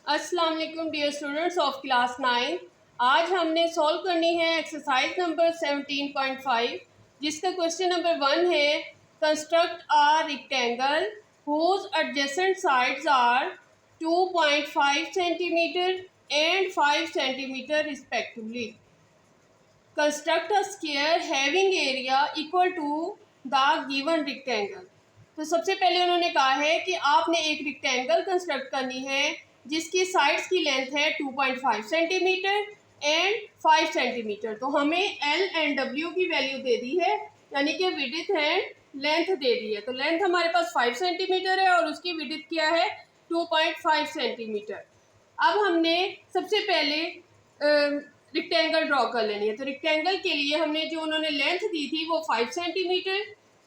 अस्सलाम वालेकुम dear students of class 9। आज हमने सॉल्व करनी है एक्सरसाइज नंबर 17.5, जिसका क्वेश्चन नंबर 1 है construct a rectangle whose adjacent sides are 2.5 centimetre and 5 centimetre respectively. Construct a square having area equal to the given rectangle. तो सबसे पहले उन्होंने कहा है कि आपने एक रेक्टेंगल कंस्ट्रक्ट करनी है जिसकी साइड्स की लेंथ है 2.5 सेंटीमीटर एंड 5 सेंटीमीटर। तो हमें एल एंड डब्ल्यू की वैल्यू दे दी है, यानी कि विड्थ एंड लेंथ दे दी है। तो लेंथ हमारे पास 5 सेंटीमीटर है और उसकी विड्थ क्या है 2.5 सेंटीमीटर। अब हमने सबसे पहले रेक्टेंगल ड्रॉ कर लेनी है। तो रेक्टेंगल के लिए हमने जो उन्होंने लेंथ दी थी वो 5 सेंटीमीटर।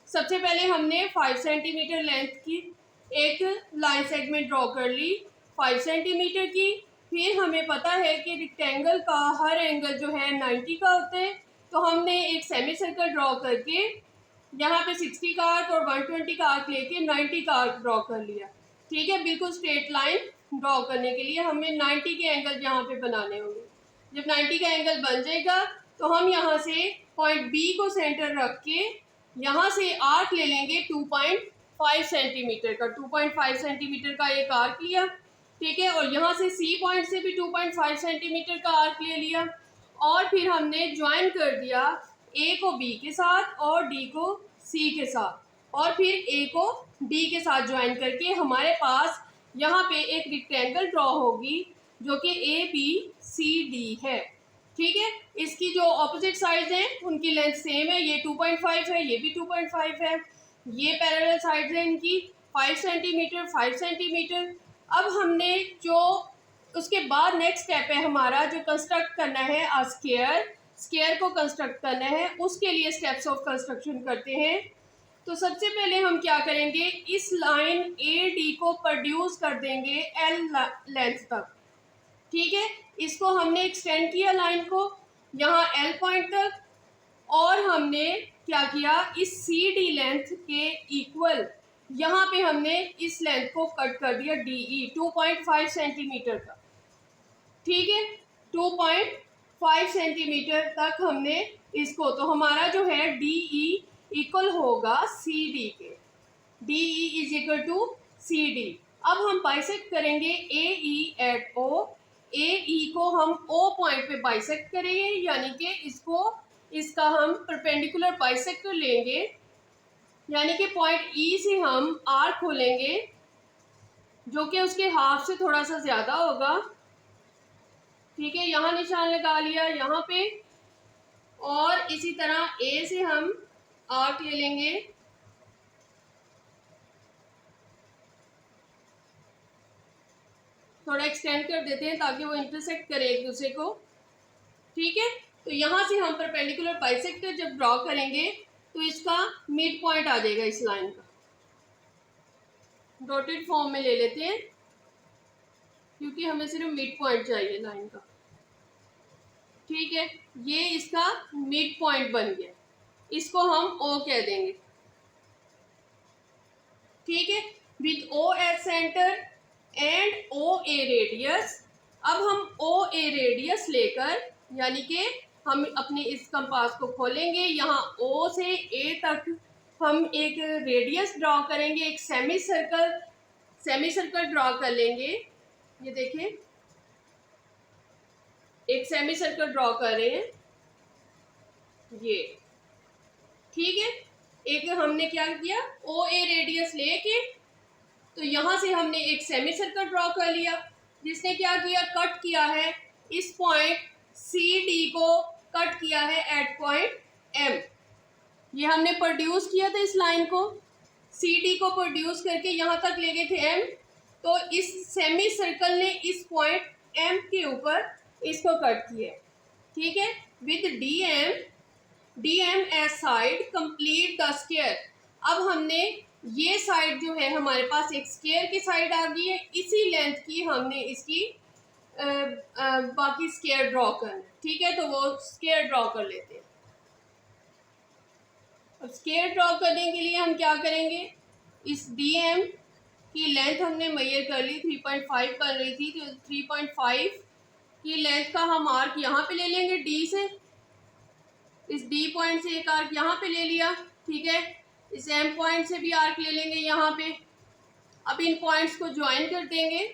सबसे पहले हमने 5 सेंटीमीटर लेंथ की एक लाइन सेगमेंट ड्रॉ कर ली 5 सेंटीमीटर की। फिर हमें पता है कि रेक्टेंगल का हर एंगल जो है 90 का होता है। तो हमने एक सेमी सर्कल ड्रॉ करके यहाँ पे 60 का आर्क और 120 का आर्क लेके 90 का आर्क ड्रॉ कर लिया। ठीक है, बिल्कुल स्ट्रेट लाइन ड्रॉ करने के लिए हमें 90 के एंगल यहाँ पे बनाने होंगे। जब 90 का एंगल बन जाएगा तो हम यहाँ से पॉइंट बी को सेंटर रख के यहाँ से आर्क ले लेंगे 2.5 सेंटीमीटर का। 2.5 सेंटीमीटर का एक आर्क लिया, ठीक है, और यहाँ से सी पॉइंट से भी 2.5 सेंटीमीटर का आर्क ले लिया और फिर हमने ज्वाइन कर दिया ए को बी के साथ और डी को सी के साथ और फिर ए को डी के साथ ज्वाइन करके हमारे पास यहाँ पे एक रेक्टेंगल ड्रॉ होगी जो कि ए बी सी डी है। ठीक है, इसकी जो ऑपोजिट साइड्स हैं उनकी लेंथ सेम है, ये 2.5 है, ये भी 2.5 है। ये पैरेलल साइड्स हैं इनकी 5 सेंटीमीटर 5 सेंटीमीटर। अब हमने जो उसके बाद नेक्स्ट स्टेप है हमारा जो कंस्ट्रक्ट करना है स्क्वायर को कंस्ट्रक्ट करना है, उसके लिए स्टेप्स ऑफ कंस्ट्रक्शन करते हैं। तो सबसे पहले हम क्या करेंगे, इस लाइन ए डी को प्रोड्यूस कर देंगे एल लेंथ तक। ठीक है, इसको हमने एक्सटेंड किया लाइन को यहाँ एल पॉइंट तक और हमने क्या किया, इस सी डी लेंथ के इक्वल यहाँ पे हमने इस लेंथ को कट कर दिया डी ई 2.5 सेंटीमीटर का। ठीक है, 2.5 सेंटीमीटर तक हमने इसको, तो हमारा जो है डी ई इक्वल होगा सी डी के। D E is equal to C D. अब हम बाइसेक्ट करेंगे ए ई एट ओ। ए ई को हम ओ पॉइंट पे बाइसेक्ट करेंगे, यानी कि इसका हम परपेंडिकुलर बाइसेक्टर लेंगे, यानी कि पॉइंट ई से हम आर खोलेंगे जो कि उसके हाफ से थोड़ा सा ज़्यादा होगा। ठीक है, यहाँ निशान लगा लिया यहाँ पे और इसी तरह ए से हम आर्क ले लेंगे। थोड़ा एक्सटेंड कर देते हैं ताकि वो इंटरसेक्ट करे एक दूसरे को। ठीक है, तो यहाँ से हम परपेंडिकुलर बाइसेक्टर जब ड्रॉ करेंगे तो इसका मिड पॉइंट आ जाएगा इस लाइन का। डॉटेड फॉर्म में ले लेते हैं क्योंकि हमें सिर्फ मिड पॉइंट चाहिए लाइन का। ठीक है, ये इसका मिड पॉइंट बन गया, इसको हम ओ कह देंगे। ठीक है, with O at centre and O A radius. अब हम ओ ए रेडियस लेकर, यानी कि हम अपने इस कंपास को खोलेंगे, यहाँ ओ से ए तक हम एक रेडियस ड्रॉ करेंगे, एक सेमी सर्कल ड्रॉ कर लेंगे। ये देखें, एक सेमी सर्कल ड्रॉ कर रहे हैं ये। ठीक है, एक हमने क्या किया, ओ ए रेडियस लेके तो यहाँ से हमने एक सेमी सर्कल ड्रॉ कर लिया जिसने क्या किया, कट किया है इस पॉइंट सी डी को, कट किया है एट पॉइंट एम। ये हमने प्रोड्यूस किया था इस लाइन को, सी डी को प्रोड्यूस करके यहाँ तक ले गए थे एम। तो इस सेमी सर्कल ने इस पॉइंट एम के ऊपर इसको कट किया। ठीक है, with D M as side complete the square. अब हमने ये साइड जो है हमारे पास एक स्क्वायर की साइड आ गई है, इसी लेंथ की हमने इसकी बाकी स्क्वायर ड्रॉ करना। ठीक है, तो वो स्क्वायर ड्रॉ कर लेते हैं। अब स्क्वायर ड्रॉ करने के लिए हम क्या करेंगे, इस डी एम की लेंथ हमने मेजर कर ली, 3.5 बन रही थी, तो 3.5 की लेंथ का हम आर्क यहाँ पे ले लेंगे डी से। इस डी पॉइंट से एक आर्क यहाँ पे ले लिया, ठीक है। इस एम पॉइंट से भी आर्क ले लेंगे यहाँ पे। अब इन पॉइंट्स को ज्वाइन कर देंगे।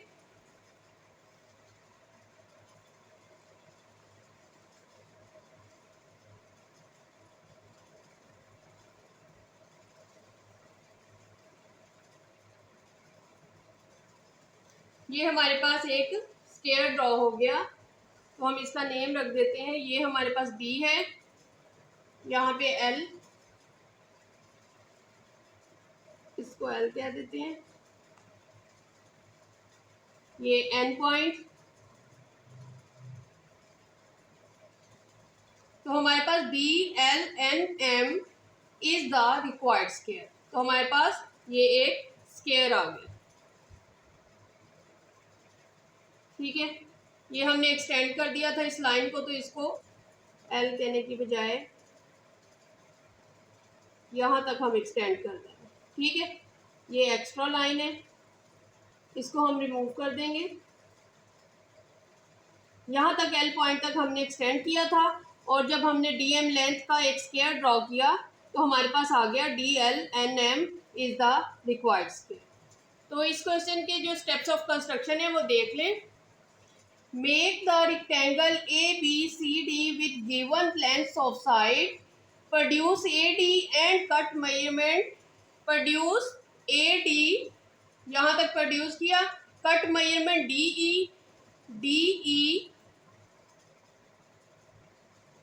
ये हमारे पास एक स्क्वायर ड्रॉ हो गया, तो हम इसका नेम रख देते हैं। ये हमारे पास बी है, यहाँ पे एल, इसको एल कह देते हैं। ये एन पॉइंट, तो हमारे पास B L N M is the required square. तो हमारे पास ये एक स्क्वायर आ गया, ठीक है। ये हमने एक्सटेंड कर दिया था इस लाइन को, तो इसको एल कहने की बजाय यहाँ तक हम एक्सटेंड कर देंगे, ठीक है। ये एक्स्ट्रा लाइन है, इसको हम रिमूव कर देंगे। यहाँ तक एल पॉइंट तक हमने एक्सटेंड किया था, और जब हमने डी एम लेंथ का एक स्क्वायर ड्रॉ किया तो हमारे पास आ गया D L N M is the required square. तो इस क्वेश्चन के जो स्टेप्स ऑफ कंस्ट्रक्शन है वो देख लें। Make the rectangle A B C D with given lengths of side, produce A D and cut measurement, produce A D, यहाँ तक प्रोड्यूस किया, कट मेजरमेंट डी ई,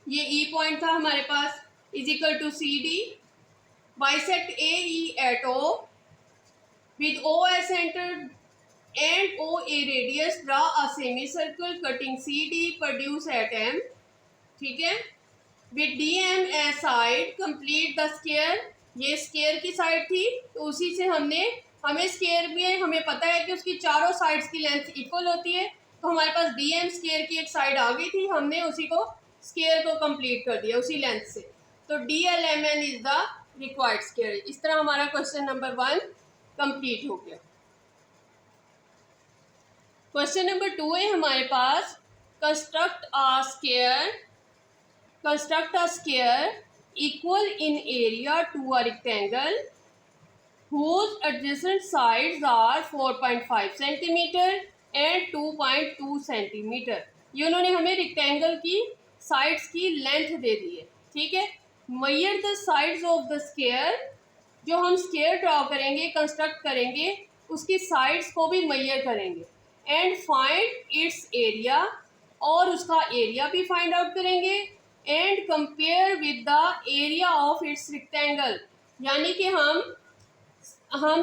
ये ई पॉइंट था हमारे पास, is equal to C D, bisect A E at O with O as centre and O A radius, draw a semi circle cutting C D, produce at M, ठीक है। With D M as side complete the square, ये square की side थी, तो उसी से हमें square में हमें पता है कि उसकी चारों साइड्स की लेंथ इक्वल होती है, तो हमारे पास डी एम स्क्वायर की एक साइड आ गई थी, हमने उसी को स्क्वायर को कंप्लीट कर दिया उसी लेंथ से। तो D L M N is the required square. इस तरह हमारा क्वेश्चन नंबर 1 कंप्लीट हो गया। क्वेश्चन नंबर 2 है हमारे पास, construct a square equal in area to a rectangle whose adjacent sides are 4.5 centimetre and 2.2 centimetre. ये उन्होंने हमें रेक्टेंगल की साइड्स की लेंथ दे दी है, ठीक है। Measure the sides of the square, जो हम स्क्वायर ड्रॉ करेंगे, कंस्ट्रक्ट करेंगे, उसकी साइड्स को भी मेजर करेंगे। एंड फाइंड इट्स एरिया, और उसका एरिया भी फाइंड आउट करेंगे। And compare with the area of its rectangle, यानी कि हम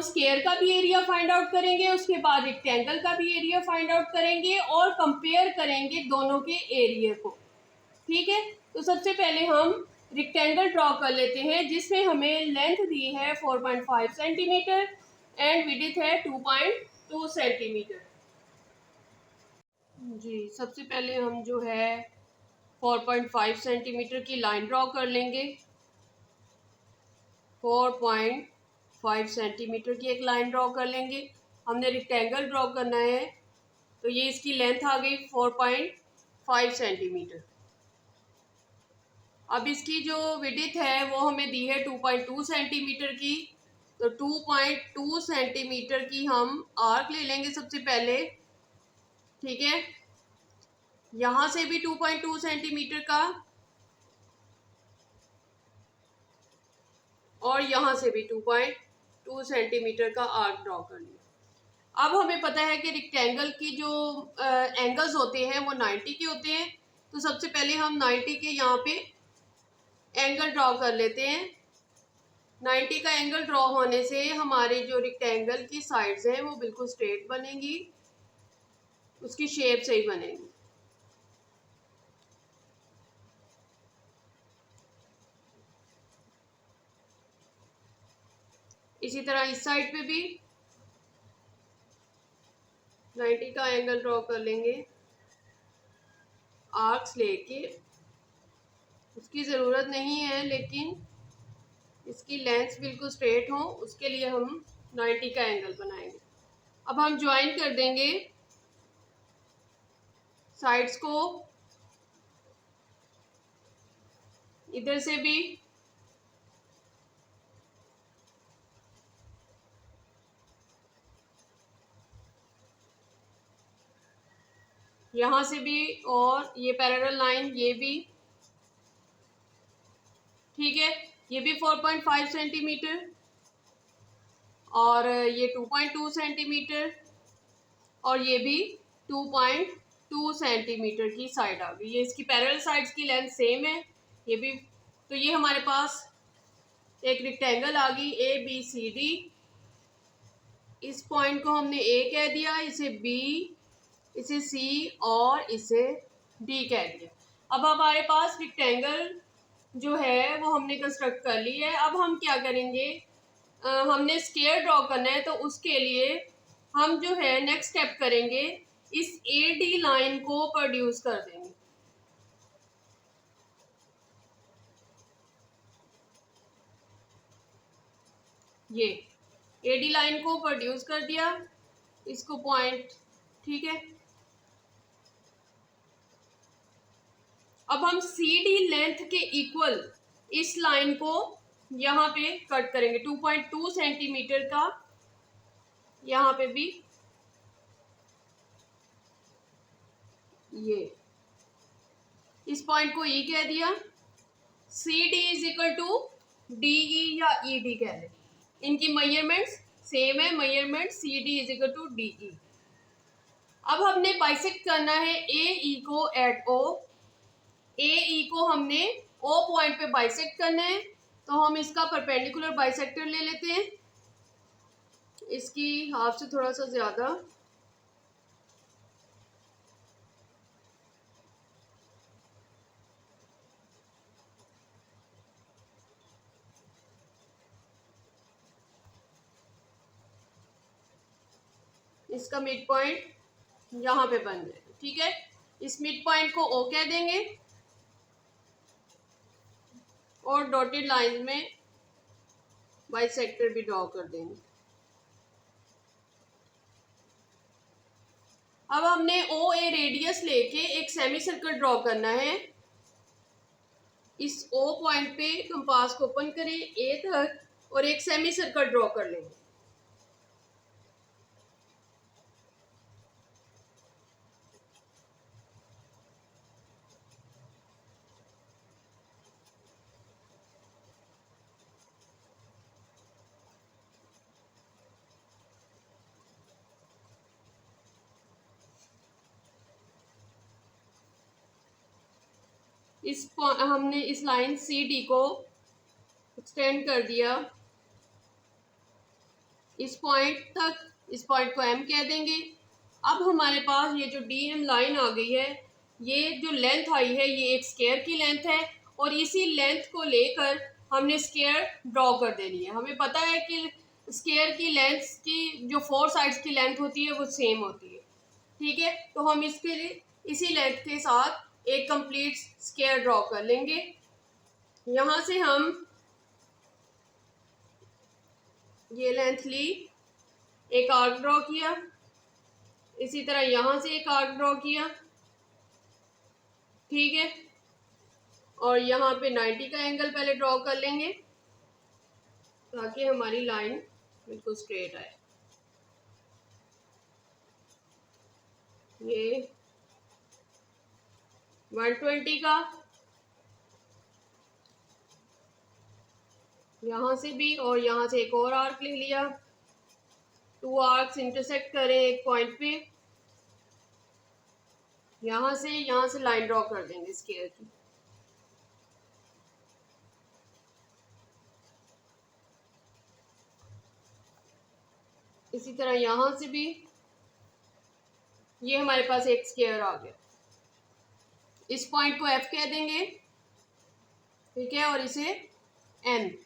स्क्वायर का भी एरिया फाइंड आउट करेंगे, उसके बाद रेक्टेंगल का भी एरिया फाइंड आउट करेंगे और कंपेयर करेंगे दोनों के एरिया को, ठीक है। तो सबसे पहले हम रेक्टेंगल ड्रॉ कर लेते हैं, जिसमें हमें लेंथ दी है 4.5 सेंटीमीटर एंड विड्थ है 2.2 सेंटीमीटर। जी, सबसे पहले हम जो है 4.5 सेंटीमीटर की लाइन ड्रॉ कर लेंगे। 4.5 सेंटीमीटर की एक लाइन ड्रॉ कर लेंगे। हमने रेक्टेंगल ड्रॉ करना है, तो ये इसकी लेंथ आ गई 4.5 सेंटीमीटर। अब इसकी जो विड्थ है वो हमें दी है 2.2 सेंटीमीटर की, तो 2.2 सेंटीमीटर की हम आर्क ले लेंगे सबसे पहले, ठीक है। यहाँ से भी 2.2 सेंटीमीटर का और यहाँ से भी 2.2 सेंटीमीटर का आर्क ड्रॉ कर लिया। अब हमें पता है कि रेक्टेंगल की जो एंगल्स होते हैं वो 90 के होते हैं, तो सबसे पहले हम 90 के यहाँ पे एंगल ड्रॉ कर लेते हैं। 90 का एंगल ड्रॉ होने से हमारे जो रेक्टेंगल की साइड्स हैं वो बिल्कुल स्ट्रेट बनेंगी, उसकी शेप सही बनेगी। इसी तरह इस साइड पे भी 90 का एंगल ड्रॉ कर लेंगे, आर्क्स लेके। उसकी ज़रूरत नहीं है, लेकिन इसकी लेंथ बिल्कुल स्ट्रेट हो उसके लिए हम 90 का एंगल बनाएंगे। अब हम ज्वाइन कर देंगे साइड्स को, इधर से भी यहाँ से भी, और ये पैरेलल लाइन ये भी, ठीक है। ये भी 4.5 सेंटीमीटर और ये 2.2 सेंटीमीटर और ये भी 2.2 सेंटीमीटर की साइड आ गई। ये इसकी पैरेलल साइड्स की लेंथ सेम है, ये भी। तो ये हमारे पास एक रेक्टेंगल आ गई ए बी सी डी। इस पॉइंट को हमने ए कह दिया, इसे बी, इसे सी और इसे डी कह दिया। अब हमारे पास रेक्टेंगल जो है वो हमने कंस्ट्रक्ट कर ली है। अब हम क्या करेंगे, हमने स्क्वायर ड्रॉ करना है, तो उसके लिए हम जो है नेक्स्ट स्टेप करेंगे, इस ए डी लाइन को प्रोड्यूस कर देंगे। ये ए डी लाइन को प्रोड्यूस कर दिया, इसको पॉइंट, ठीक है। अब हम सी डी लेंथ के इक्वल इस लाइन को यहाँ पे कट करेंगे, 2.2 सेंटीमीटर का, यहाँ पे भी ये इस पॉइंट को ई कह दिया। C D is equal to D E या ई डी कह लें, इनकी मेजरमेंट्स सेम है, measurement C D is equal to D E. अब हमने बाइसेक्ट करना है ए ई को एट ओ। ए ई को हमने ओ पॉइंट पे बाइसेक्ट करना है, तो हम इसका परपेंडिकुलर बाइसेक्टर ले लेते हैं, इसकी हाफ से थोड़ा सा ज़्यादा। इसका मिड पॉइंट यहाँ पे बन जाएगा, ठीक है। इस मिड पॉइंट को ओ कह देंगे और डॉटेड लाइन में बाइसेक्टर भी ड्रॉ कर देंगे। अब हमने ओ ए रेडियस लेके एक सेमी सर्कल ड्रॉ करना है। इस ओ पॉइंट पे कंपास को ओपन करें ए तक और एक सेमी सर्कल ड्रॉ कर लेंगे। हमने इस लाइन सी डी को एक्सटेंड कर दिया इस पॉइंट तक, इस पॉइंट को एम कह देंगे। अब हमारे पास ये जो डी एम लाइन आ गई है, ये जो लेंथ आई है ये एक स्क्वायर की लेंथ है, और इसी लेंथ को लेकर हमने स्क्वायर ड्रॉ कर देनी है। हमें पता है कि स्क्वायर की लेंथ की जो 4 साइड्स की लेंथ होती है वो सेम होती है, ठीक है। तो हम इसके लिए इसी लेंथ के साथ एक कंप्लीट स्क्वायर ड्रॉ कर लेंगे। यहाँ से हम ये लेंथ ली, एक आर्क ड्रॉ किया, इसी तरह यहाँ से एक आर्क ड्रॉ किया, ठीक है। और यहाँ पे 90 का एंगल पहले ड्रॉ कर लेंगे ताकि हमारी लाइन बिल्कुल स्ट्रेट आए। ये 120 का, यहाँ से भी, और यहाँ से एक और आर्क ले लिया। 2 आर्क्स इंटरसेक्ट करें एक पॉइंट पे, यहाँ से लाइन ड्रॉ कर देंगे स्क्वायर की। इसी तरह यहाँ से भी, ये हमारे पास एक स्क्वायर आ गया। इस पॉइंट को एफ कह देंगे, ठीक है, और इसे एन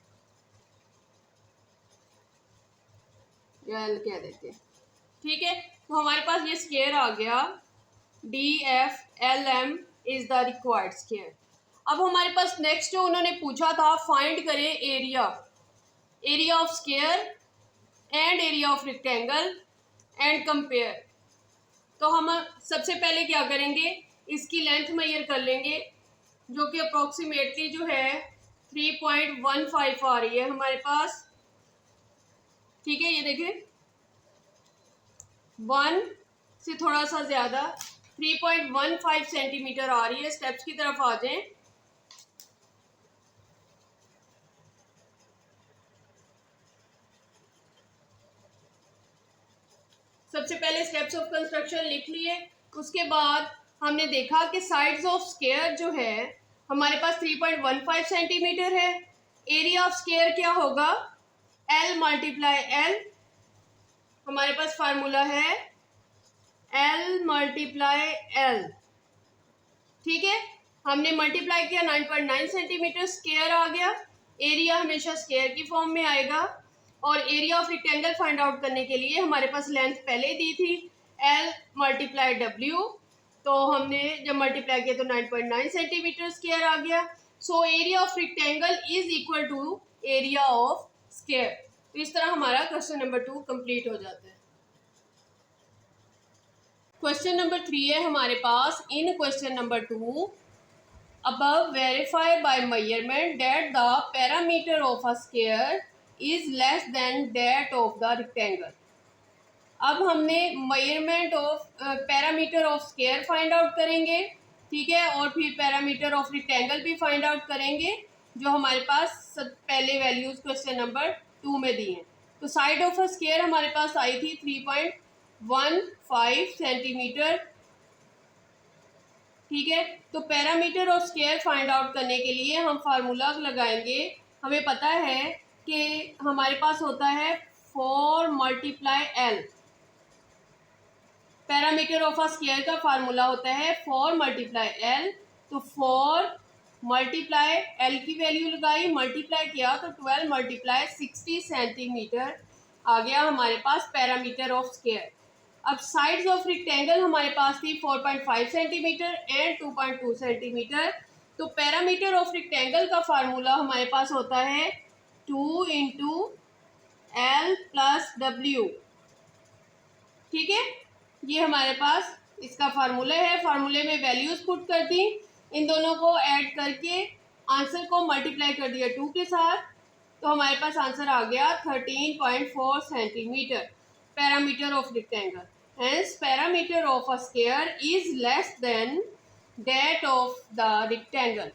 या एल कह देते हैं, ठीक है। तो हमारे पास ये स्क्वायर आ गया, D F L M is the required square. अब हमारे पास नेक्स्ट जो उन्होंने पूछा था, फाइंड करें area of square and area of rectangle and compare. तो हम सबसे पहले क्या करेंगे, इसकी लेंथ मेजर कर लेंगे, जो कि अप्रोक्सीमेटली जो है 3.15 आ रही है हमारे पास। ठीक है, ये देखें 1 से थोड़ा सा ज़्यादा 3.15 सेंटीमीटर आ रही है। स्टेप्स की तरफ आ जाएं। सबसे पहले स्टेप्स ऑफ कंस्ट्रक्शन लिख लिए। उसके बाद हमने देखा कि साइड्स ऑफ स्क्वायर जो है हमारे पास 3.15 सेंटीमीटर है। एरिया ऑफ स्क्वायर क्या होगा, L मल्टीप्लाई L। हमारे पास फार्मूला है L मल्टीप्लाई L। ठीक है, हमने मल्टीप्लाई किया 9.9 सेंटीमीटर, स्क्वायर आ गया। एरिया हमेशा स्क्वायर की फॉर्म में आएगा। और area of rectangle find out करने के लिए हमारे पास लेंथ पहले दी थी L मल्टीप्लाई W। तो हमने जब मल्टीप्लाई किया तो 9.9 सेंटीमीटर स्क्वायर आ गया। So area of rectangle is equal to area of square. तो इस तरह हमारा क्वेश्चन नंबर 2 कंप्लीट हो जाता है। क्वेश्चन नंबर 3 है हमारे पास। इन question number 2 above verify by measurement that the parameter of a square is less than that of the rectangle। अब हमने measurement of parameter of square find out करेंगे। ठीक है, और फिर पैरामीटर ऑफ रेक्टेंगल भी फाइंड आउट करेंगे, जो हमारे पास सब पहले वैल्यूज क्वेश्चन नंबर 2 में दी हैं। तो साइड ऑफ अ स्क्वायर हमारे पास आई थी 3.15 सेंटीमीटर। ठीक है, तो parameter of square find out करने के लिए हम फार्मूला लगाएंगे। हमें पता है कि हमारे पास होता है 4 multiply L। Parameter of a square का फार्मूला होता है 4 मल्टीप्लाई L। तो 4 मल्टीप्लाई L की वैल्यू लगाई, मल्टीप्लाई किया तो 12 मल्टीप्लाई 60 सेंटीमीटर आ गया हमारे पास पैरामीटर ऑफ स्क्वायर। अब साइड्स ऑफ रेक्टेंगल हमारे पास थी 4.5 सेंटीमीटर एंड 2.2 सेंटीमीटर। तो पैरामीटर ऑफ रेक्टेंगल का फार्मूला हमारे पास होता है 2 इंटू L प्लस W। ठीक है, ये हमारे पास इसका फार्मूला है। फार्मूले में वैल्यूज पुट कर दी, इन दोनों को ऐड करके आंसर को मल्टीप्लाई कर दिया 2 के साथ। तो हमारे पास आंसर आ गया 13.4 centimetre parameter of rectangle. Hence parameter of a square is less than that of the rectangle।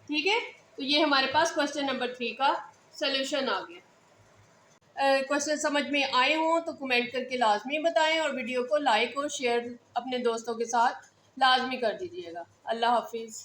ठीक है, तो ये हमारे पास क्वेश्चन नंबर 3 का सलूशन आ गया। क्वेश्चन समझ में आए हों तो कमेंट करके लाजमी बताएं और वीडियो को लाइक और शेयर अपने दोस्तों के साथ लाजमी कर दीजिएगा। अल्लाह हाफिज़।